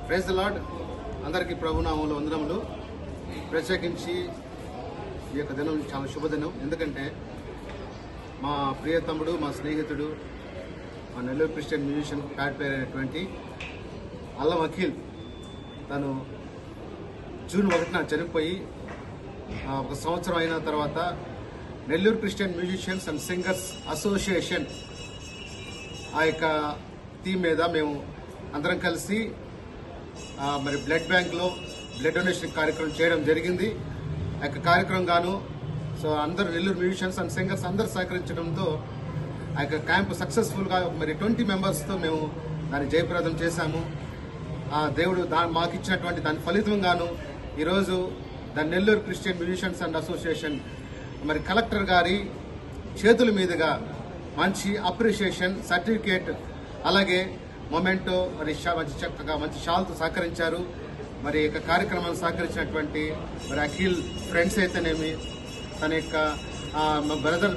Praise the lord. అందరికీ ప్రభునామంలో వందనములు. ప్రత్యేకించి ఈ యొక్క దినం చాలా శుభదినం. ఎందుకంటే మా ప్రియ తమ్ముడు, మా స్నేహితుడు, మా Nellore Christian musician pad player అయినటువంటి అల్లం అఖిల్ తను జూన్ 1న చనిపోయి 1 సంవత్సరం అయిన తర్వాత Nellore Christian musicians and singers association ఆ యొక్క థీమ్ మీద మేము అందరం కలిసి మరి బ్లడ్ బ్యాంక్లో బ్లడ్ డొనేషన్ కార్యక్రమం చేయడం జరిగింది. ఆ యొక్క కార్యక్రమం గాను అందరూ నెల్లూరు మ్యూజిషియన్స్ అండ్ సింగర్స్ అందరూ సహకరించడంతో ఆ యొక్క క్యాంపు సక్సెస్ఫుల్గా మరి 20 మెంబర్స్తో మేము దాన్ని జయప్రదం చేశాము. ఆ దేవుడు మాకు ఇచ్చినటువంటి దాని ఫలితంగాను ఈరోజు దాని Nellore Christian musicians and association మరి కలెక్టర్ గారి చేతుల మీదుగా మంచి అప్రిషియేషన్ సర్టిఫికేట్, అలాగే మొమెంటో మరి మంచి చక్కగా మంచి షాల్తో సహకరించారు. మరి యొక్క కార్యక్రమాన్ని సహకరించినటువంటి మరి అఖిల్ ఫ్రెండ్స్ అయితేనేమి, తన యొక్క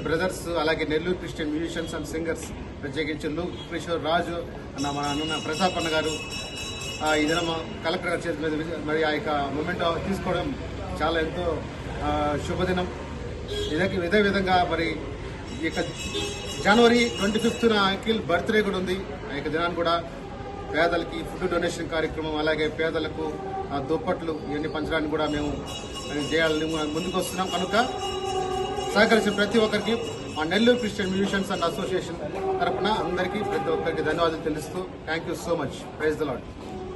బ్రదర్స్, అలాగే Nellore Christian musicians and singers ప్రత్యేకించి కిషోర్ రాజు మన అన్న ప్రతాప్ అన్న గారు ఈ దినం కలెక్టర్ గారి చేతి మీద మరి ఆ యొక్క మొమెంటో తీసుకోవడం చాలా ఎంతో శుభదినం. ఇదే విధంగా మరి ఈ యొక్క జనవరి 25న అఖిల్ బర్త్డే కూడా ఉంది. ఆ యొక్క దినాన్ని కూడా పేదలకి ఫుడ్ డొనేషన్ కార్యక్రమం, అలాగే పేదలకు దుప్పట్లు ఇవన్నీ పంచడానికి కూడా మేము చేయాలని ముందుకు వస్తున్నాం. కనుక సహకరించిన ప్రతి ఒక్కరికి మా Nellore Christian musicians and association తరఫున అందరికీ ప్రతి ఒక్కరికి ధన్యవాదాలు తెలుస్తూ thank you so much. Praise the lord.